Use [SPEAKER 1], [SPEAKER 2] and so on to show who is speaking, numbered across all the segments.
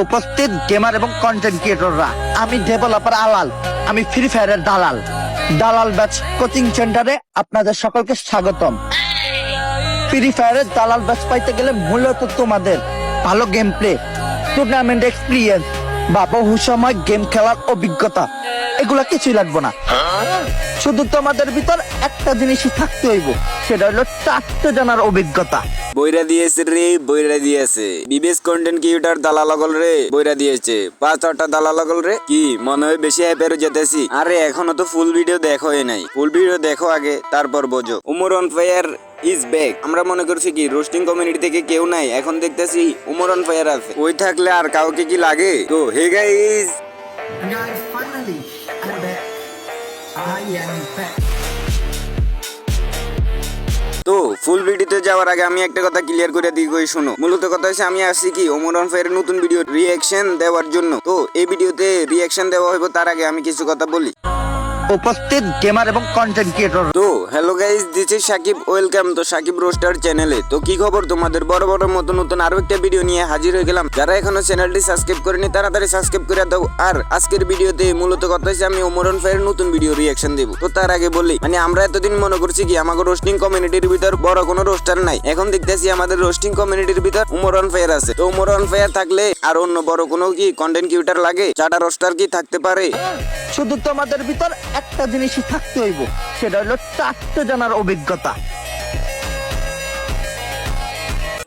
[SPEAKER 1] উপস্থিত গেমার এবং কন্টেন্ট ক্রিয়েটররা, আমি ডেভেলপার আলাল, আমি ফ্রি ফায়ারের দালাল। দালাল ব্যাচ কোচিং সেন্টারে আপনাদের সকলকে স্বাগতম। ফ্রি ফায়ারের দালাল ব্যাচ পাইতে গেলে মূলত তোমাদের ভালো গেম প্লে, টুর্নামেন্ট এক্সপিরিয়েন্স বা বহু সময় গেম খেলার অভিজ্ঞতা, এগুলা কিছুই লাগবে না। শুধু তোমাদের ভিতর একটা জিনিসই থাকতে হইব, সেটা হলো চারটে জানার অভিজ্ঞতা।
[SPEAKER 2] বইরা দিয়েছে রে, বইরা দিয়েছে। বিবেস কন্টেন্ট ক্রিয়েটর দালালগল রে, বইরা দিয়েছে 5-6টা দালালগল রে। কি মনে হয় বেশি হ্যাপেরও যেতেছি? আরে এখনো তো ফুল ভিডিও দেখোই নাই। ফুল ভিডিও দেখো আগে, তারপর বোঝো। Umar on fire is back. আমরা মনে করছি কি রোস্টিং কমিউনিটি থেকে কেউ নাই, এখন দেখতেছি উমর অন ফায়ার আছে। ওই থাকলে আর কাউকে কি লাগে? তো hey guys,
[SPEAKER 3] Guys, finally, I'm back. I am back.
[SPEAKER 2] তো ফুল ভিডিওতে যাওয়ার আগে আমি একটা কথা ক্লিয়ার করে দিই, কই শুনো। মূলত কথা হচ্ছে আমি আসছি কি ওমর অন ফায়ারের নতুন ভিডিও রিঅ্যাকশন দেওয়ার জন্য। তো এই ভিডিওতে রিঅ্যাকশন দেওয়া হইব, তার আগে আমি কিছু কথা বলি।
[SPEAKER 1] উপস্থিত গেমার এবং কন্টেন্ট ক্রিয়েটর,
[SPEAKER 2] তো hello guys, this is Sakib, welcome to Sakib roaster চ্যানেলে। তো কি খবর তোমাদের? বড় বড় নতুন আরো একটা ভিডিও নিয়ে হাজির হয়ে গেলাম। যারা এখনো চ্যানেলটি সাবস্ক্রাইব করেনি তাড়াতাড়ি সাবস্ক্রাইব করে দাও। আর আজকের ভিডিওতে মূলত কথা হচ্ছে আমি ওমর অন ফায়ারের নতুন ভিডিও রিঅ্যাকশন দেব। তো তার আগে বলি, মানে আমরা এতদিন মনে করছি কি আমাদের রোস্টিং কমিউনিটির ভিতর বড় কোনো রোস্টার নাই, এখন দেখতেছি আমাদের রোস্টিং কমিউনিটির ভিতর ওমর অন ফায়ার আছে। তো ওমর অন ফায়ার থাকলে আর অন্য বড় কোনো কি কন্টেন্ট ক্রিয়েটর লাগে? চাটা রোস্টার কি থাকতে পারে?
[SPEAKER 1] শুধু তোমাদের ভিতর একটা জিনিসই থাকতে হইব, সেটা হলো চারটে জানার অভিজ্ঞতা।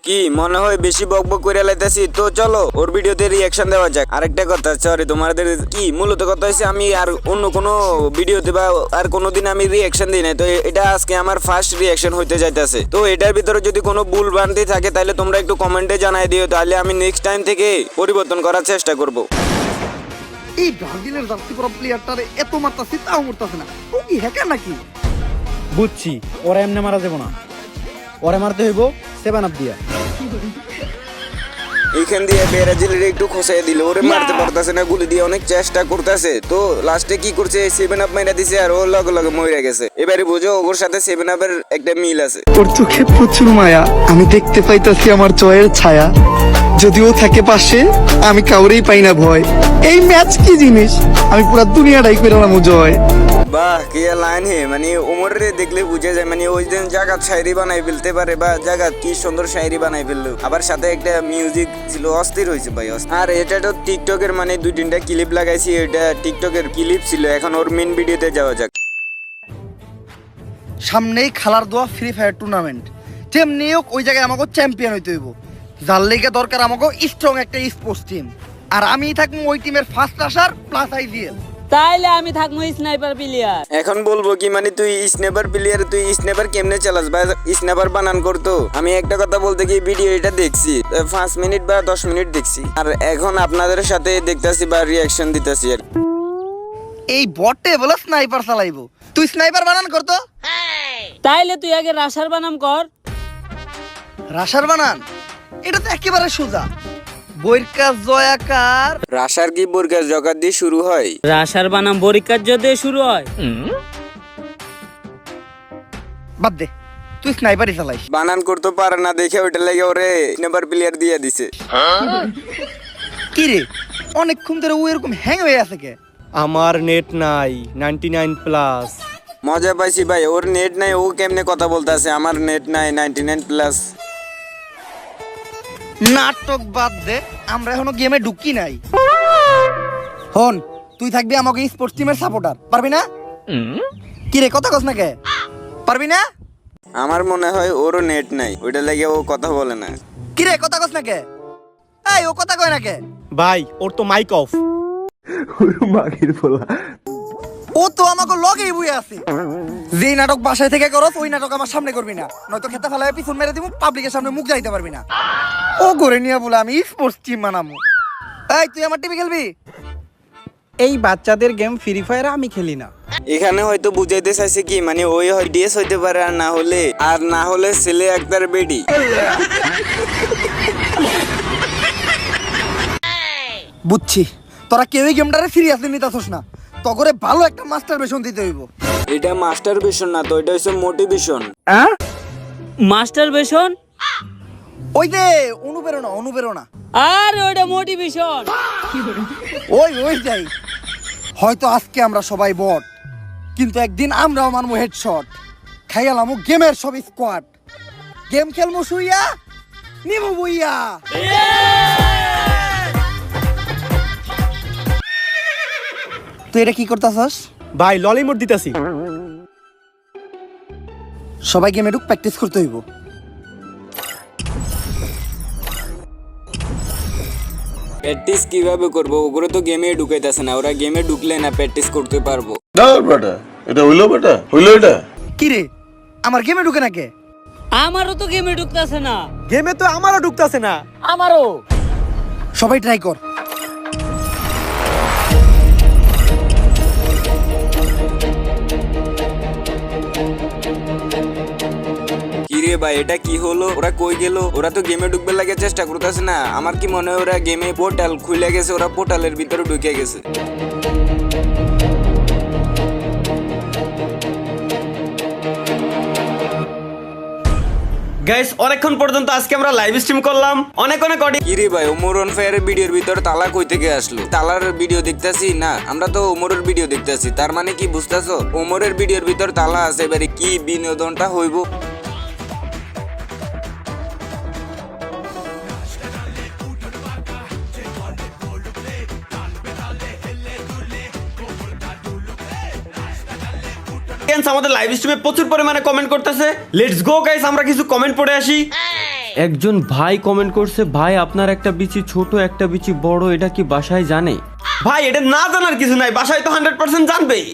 [SPEAKER 2] কি মনে হয় বেশি বকবক করে লাইতেছি? তো চলো ওর ভিডিওতে রিঅ্যাকশন দেওয়া যাক। আরেকটা কথা, সরি তোমাদের, কি মূলত কথা হচ্ছে আমি আর অন্য কোনো ভিডিওতে বা আর কোনোদিন আমি রিঅ্যাকশন দিই নাই। তো এটা আজকে আমার ফার্স্ট রিঅ্যাকশন হইতে যাইতেছে। তো এটার ভিতরে যদি কোনো ভুল ভ্রান্তি থাকে তাহলে তোমরা একটু কমেন্টে জানাই দিও, তাহলে আমি নেক্সট টাইম থেকে পরিবর্তন করার চেষ্টা করব।
[SPEAKER 4] এই ব্রাজিলের জার্সি পরা প্লেয়ারটারে এত মারতাছি তাও মরতাছে না, ও কি হ্যাকার নাকি?
[SPEAKER 5] বুঝছি, ওরা এমনি মারা যাবো না, ওরা মারতে হইব 7 আপ দিয়া।
[SPEAKER 2] এইখান দিয়ে ব্রাজিলের একটু খসাই দিল, ওরে মারতে পারতেছে না, গুলি দিয়ে অনেক চেষ্টা করতেছে। তো লাস্টে কি করছে, 7 আপ মাইরা দিছে আর ও লগে লগে মরে গেছে। এবারে বুঝো ওর সাথে 7 আপের একটা মিল আছে।
[SPEAKER 4] ওর চোখে প্রচুর মায়া, আমি দেখতে পাইতাছি আমার জয়ের ছায়া। যদিও থাকে পাশে, আমি কাউরেই পাই না ভয়। এই ম্যাচ কি জিনিস, আমি পুরা দুনিয়াটাই পেলাম জয়।
[SPEAKER 2] বাহ কি লাইন হে, মানে ওমরে দেখলে বুঝে যায়, মানে ওই দিন জায়গা শায়রি বানাই ফেলতে পারে, বা জায়গা কি সুন্দর শায়রি বানাই ফেললো। আবার সাথে একটা মিউজিক ছিল, অস্থির হয়েছে ভাই। আর এটা তো টিকটকের মানে 2-3টা ক্লিপ লাগাইছি, এটা টিকটকের ক্লিপ ছিল। এখন ওর মেন ভিডিওতে যাওয়া যাক।
[SPEAKER 4] সামনেই খেলার দোয়া ফ্রি ফায়ার টুর্নামেন্ট, যেমনি হোক ওই জায়গায় আমাকে চ্যাম্পিয়ন হইতে হইব। যার লেগে দরকার আমাকে স্ট্রং একটা স্পোর্টস টিম, আর আমি থাকবো ওই টিমের ফার্স্ট আসার প্লাস আইডিএল।
[SPEAKER 6] তাইলে আমি থাকবো স্নাইপার প্লেয়ার।
[SPEAKER 2] এখন বলবো কি, মানে তুই স্নেপার প্লেয়ার, তুই স্নেপার কেমনে চালাস বা স্নেপার বানান করতো? আমি একটা কথা বলতে কি, ভিডিও এটা দেখছি 5 মিনিট বা 10 মিনিট দেখছি, আর এখন আপনাদের সাথে দেখতেছি বা রিয়াকশন দিতেছি। আর
[SPEAKER 4] এই বটে বলে স্নাইপার চালাইবো, তুই স্নাইপার বানান করতো।
[SPEAKER 6] তাইলে তুই আগে রাশার বানাম কর।
[SPEAKER 4] রাশার বানান, এটা তো একেবারে সোজা। বৈরকাজ জয়াকার,
[SPEAKER 2] রাশার কি বোরকার জগাত দিয়ে শুরু হয়?
[SPEAKER 6] রাশার বানাম বরিকার যদি শুরু হয়।
[SPEAKER 4] বাদ দে, তুই স্নাইপারই চালাইস।
[SPEAKER 2] বানান করতে পারে না দেখে ওইটা লেগে ওরে স্নেপার প্লেয়ার দিয়ে দিছে।
[SPEAKER 4] কি রে, অনেকক্ষণ ধরে ও এরকম হ্যাং হয়ে আছে কে?
[SPEAKER 5] আমার নেট নাই 99+।
[SPEAKER 2] মজা পাইছি ভাই, ওর নেট নাই, ও কেমনে কথা বলতেছে আমার নেট নাই 99+।
[SPEAKER 4] নাটক বাদ দে, আমরা এখনো গেমে ঢুকি নাই। হন, তুই থাকবি আমাকে স্পোর্টস টিমের সাপোর্টার, পারবি না? কি রে, কথা কস না কে? পারবি না?
[SPEAKER 2] আমার মনে হয় ওরও নেট নাই, ওইটা লেগে ও কথা বলে না।
[SPEAKER 4] কি রে, কথা কস না কে? এই ও কথা কয় না কে?
[SPEAKER 5] ভাই ওর তো মাইক অফ।
[SPEAKER 4] ও তো আমাকে লগেই বই আছে। যেই নাটক বাসায় থেকে করস ওই নাটক আমার সামনে করবি না, নয়তো খেতে ফেলায় পিছন মেরে দিব, পাবলিকের সামনে মুখ যাইতে পারবি না। ও করে নিয়ে বলে আমি স্পোর্টস টিম বানাবো। এই তুই আমার টিভি খেলবি?
[SPEAKER 5] এই বাচ্চাদের গেম ফ্রি ফায়ার আমি খেলি না।
[SPEAKER 2] এখানে হয়তো বুঝাইতে চাইছে কি, মানে ওই হয় ডিএস হইতে পারে, আর না হলে ছেলে একটার বেডি।
[SPEAKER 4] বুঝছি, তোরা কেউই গেমটারে সিরিয়াসলি নিতাছস না, তগরে ভালো একটা মাস্টার বেশন দিতে হইব।
[SPEAKER 2] এটা মাস্টার বেশন না তো, এটা হচ্ছে মোটিভেশন।
[SPEAKER 6] মাস্টার বেশন
[SPEAKER 4] ওই যে অনুপ্রেরণা,
[SPEAKER 6] আর ওটা মোটিভেশন।
[SPEAKER 4] ওই যাই, হয়তো আজকে আমরা সবাই বট, কিন্তু একদিন আমরাও মানবো হেডশট, খাইয়ালামো গেমের সব স্কোয়াড, গেম খেলবো শুইয়া নিবো বইয়া। তুই এটা কি করতেছস?
[SPEAKER 5] ভাই ললি মোড দিতাছি।
[SPEAKER 4] সবাই গেমে ঢুক, প্র্যাকটিস করতে হইব।
[SPEAKER 2] প্র্যাকটিস কিভাবে করবো? ওগুলো তো গেমে ঢুকাইতেছে না, ওরা গেমে ঢুকলে না প্র্যাকটিস করতে পারবো।
[SPEAKER 7] না বেটা, এটা হইলো বেটা, হইলো এটা।
[SPEAKER 4] কি রে, আমার গেমে ঢুকে না কে?
[SPEAKER 6] আমারও তো গেমে ঢুকতেছে না।
[SPEAKER 5] গেমে তো আমারও ঢুকতাছে না।
[SPEAKER 6] আমারও।
[SPEAKER 4] সবাই ট্রাই কর।
[SPEAKER 2] কিরে ভাই, এটা কি হলো? ওরা কই গেল? ওরা তো গেমে ঢুকবে লাগে চেষ্টা করতেছে না। আমার কি মনে হয় ওরা গেমে পোর্টাল খুলে গেছে, ওরা পোর্টালের ভিতরে ঢুকে গেছে।
[SPEAKER 8] গাইস, অনেকক্ষণ পর্যন্ত আজকে আমরা লাইভ স্ট্রিম করলাম, অনেক অডিয়েন্স।
[SPEAKER 2] কিরে ভাই, ওমর অন ফায়ারের ভিডিওর ভিতর তালা কই থেকে আসলো? তালার ভিডিও দেখতেছি না, আমরা তো ওমরের ভিডিও দেখতেছি। তার মানে কি বুঝতেছো? ওমরের ভিডিওর ভিতর তালা আছে। এবারে কি বিনোদনটা হইব?
[SPEAKER 8] আমাদের লাইভ স্ট্রিমে প্রচুর পরিমাণে কমেন্ট করতেছে। লেটস গো গাইস, আমরা কিছু কমেন্ট পড়ে আসি। একজন ভাই কমেন্ট করছে, ভাই আপনার একটা বিচি ছোট একটা বিচি বড়, এটা কি বাসায় জানে? ভাই এটা না জানার কিছু নাই, বাসায় তো 100% জানবেই।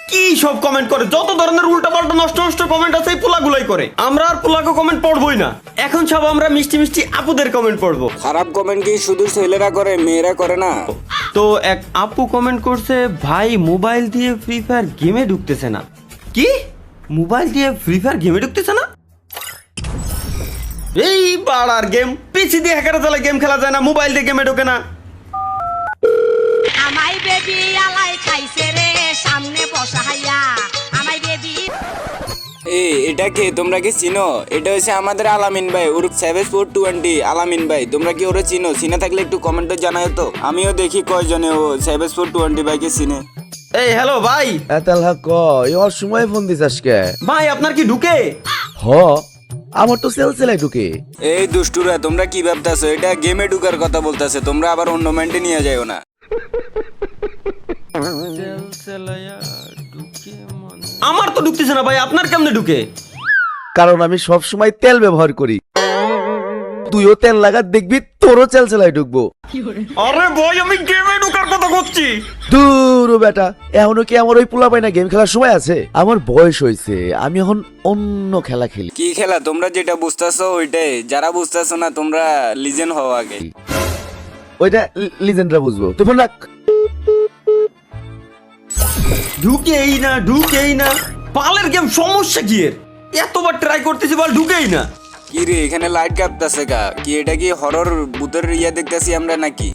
[SPEAKER 8] কি সব কমেন্ট করে, যত ধরনের উল্টাপাল্টা নষ্ট নষ্ট কমেন্ট আছে এই পোলাগুলাই করে। আমরা আর পোলাকে কমেন্ট পড়বই না, এখন সব আমরা মিষ্টি মিষ্টি আপুদের কমেন্ট পড়বো।
[SPEAKER 2] খারাপ কমেন্ট কি শুধু ছেলেরা করে, মেয়েরা করে না?
[SPEAKER 8] তো এক আপু কমেন্ট করছে, ভাই মোবাইল দিয়ে ফ্রি ফায়ার গেমে ঢুকতেছে না। কি মোবাইল দিয়ে ফ্রি ফায়ার গেমে ঢুকতেছে না? এই বাড়ার গেম, পিসি দিয়ে হ্যাকার চালা গেম খেলা যায় না, মোবাইল দিয়ে গেমে ঢোকে না।
[SPEAKER 9] আমাই বেবি আলাই খাইছে রে সামনে বসাইয়া, আমাই বেবি।
[SPEAKER 2] এটা কে? তোমরা কি চিনো? এটা হচ্ছে আমাদের আলামিন ভাই, ওর 7420 আলামিন ভাই। তোমরা কি ওরে চিনো? চিনে থাকলে একটু কমেন্টে জানাও তো, আমিও দেখি কয়জনে ও 7420 ভাইকে চিনে।
[SPEAKER 8] এই হ্যালো ভাই।
[SPEAKER 10] এতাল হাক ওর সময় ফোন দিস আজকে।
[SPEAKER 8] ভাই আপনার কি ঢুকে?
[SPEAKER 10] হ, আমার তো সেলসেলাই ঢুকে।
[SPEAKER 2] এই দুষ্টুরা, তোমরা কি ভাবতাছো? এটা গেমে ঢুকার কথা বলতাছে, তোমরা আবার অন্য মেন্টে নিয়ে যাও না।
[SPEAKER 8] আমার তো ঢুকতেছে না ভাই, আপনার কেমনে ঢুকে?
[SPEAKER 10] কারণ আমি সব সময় তেল ব্যবহার করি। তুইও তেল লাগা, দেখবি তোরও সেলসেলাই ঢুকবো।
[SPEAKER 8] আরে ভাই আমি গেমে ঢুকার কথা বলছি।
[SPEAKER 10] দূর বেটা, এখনো কি আমার ওই পোলা পাই না গেম খেলার সময় আছে? আমার বয়স হয়েছে, আমি এখন অন্য খেলা খেলি।
[SPEAKER 2] কি খেলা? তোমরা যেটা বুঝতেছো ওইটাই, যারা বুঝতেছো না তোমরা লিজেন্ড হও আগে।
[SPEAKER 10] ওইটা লিজেন্ডরা বুঝবো। তুই ফোন রাখ।
[SPEAKER 8] ঢুকেই না, ঢুকেই না। পালের গেম সমস্যা কি এর? এতবার ট্রাই করতেছি বল ঢুকেই না।
[SPEAKER 2] কি রে, এখানে লাইট কাঁপতাছে গা? কি এটা কি হরর ভূতের ইয়া দেখতেছি আমরা নাকি?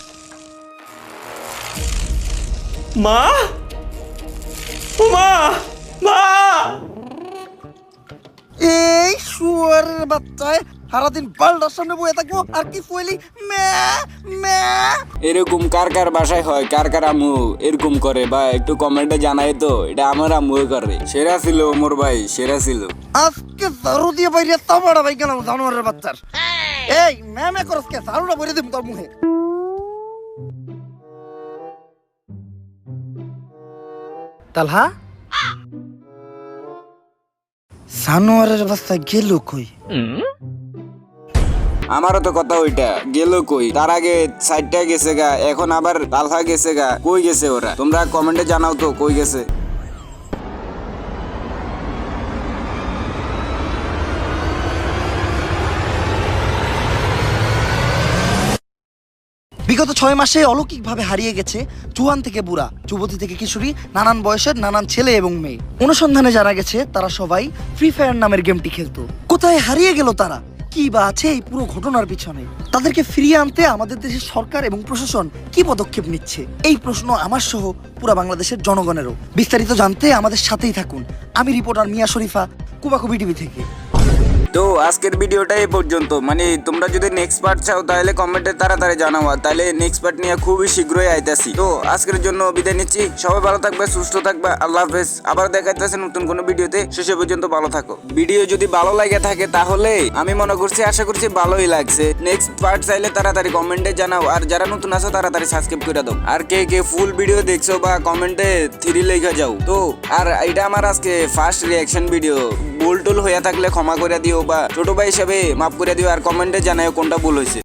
[SPEAKER 8] মা, ও মা, মা।
[SPEAKER 4] এই শুয়ারের বাচ্চায় সারাদিন বালটার সামনে বয়ে থাকবো আর কি ফুয়েলি ম্যা ম্যা।
[SPEAKER 2] এরকম কার কার বাসায় হয়? কার কার আম্মু এরকম করে? বা একটু কমেন্টে জানাই তো, এটা আমার আম্মু করে। সেরা ছিল ওমর ভাই, সেরা ছিল।
[SPEAKER 4] আজকে ঝাড়ু দিয়ে বাইরে তামাড়া ভাই গেলাম জানোয়ারের বাচ্চার। এই ম্যা ম্যা করস কে? ঝাড়ুটা বইরে দিম তোর মুখে। তালহা, জানোয়ারের বাচ্চা গেল কই?
[SPEAKER 2] আমারও তো কথা ওইটা, গেল কই? তার আগে সাইডটা গেছে গা, এখন আবার তালহা গেছে গা। কই গেছে ওরা? তোমরা কমেন্টে জানাও তো কই গেছে।
[SPEAKER 4] বিগত 6 মাসে অলৌকিকভাবে হারিয়ে গেছে জুয়ান থেকে বুড়া, যুবতী থেকে কিশোরী, নানান বয়সের নানান ছেলে এবং মেয়ে। অনুসন্ধানে জানা গেছে তারা সবাই ফ্রি ফায়ার নামের গেমটি খেলতো। কোথায় হারিয়ে গেল তারা? কি বা আছে এই পুরো ঘটনার পিছনে? তাদেরকে ফিরিয়ে আনতে আমাদের দেশের সরকার এবং প্রশাসন কি পদক্ষেপ নিচ্ছে? এই প্রশ্ন আমার সহ পুরো বাংলাদেশের জনগণেরও। বিস্তারিত জানতে আমাদের সাথেই থাকুন। আমি রিপোর্টার মিয়া শরীফা, কুবাকুবি টিভি থেকে।
[SPEAKER 2] তো আজকের ভিডিওটা এই পর্যন্ত। মানে তোমরা যদি নেক্সট পার্ট চাও তাহলে কমেন্টে তাড়াতাড়ি জানাও, তাহলে নেক্সট পার্ট নিয়ে খুবই শীঘ্রই আইতাছি। তো আজকের জন্য বিদায় নিচ্ছি, সবাই ভালো থাকবে, সুস্থ থাকবে, আল্লাহ হাফেজ। আবার দেখাইতেছে নতুন কোনো ভিডিওতে, শেষে পর্যন্ত ভালো থাকো। ভিডিও যদি ভালো লাগে থাকে তাহলে আমি মনে করছি, আশা করছি ভালোই লাগছে। নেক্সট পার্ট চাইলে তাড়াতাড়ি কমেন্টে জানাও, আর যারা নতুন আছো তাড়াতাড়ি সাবস্ক্রাইব করে দাও। আর কে কে ফুল ভিডিও দেখছো বা কমেন্টে 3 লেখা যাও। তো আর এটা আমার আজকে ফার্স্ট রিয়াকশন ভিডিও, ভুল টুল হয়ে থাকলে ক্ষমা করে দিও বা ছোট ভাই হিসাবে মাফ করে দিও, আর কমেন্টে জানাও কোনটা ভুল হয়েছে।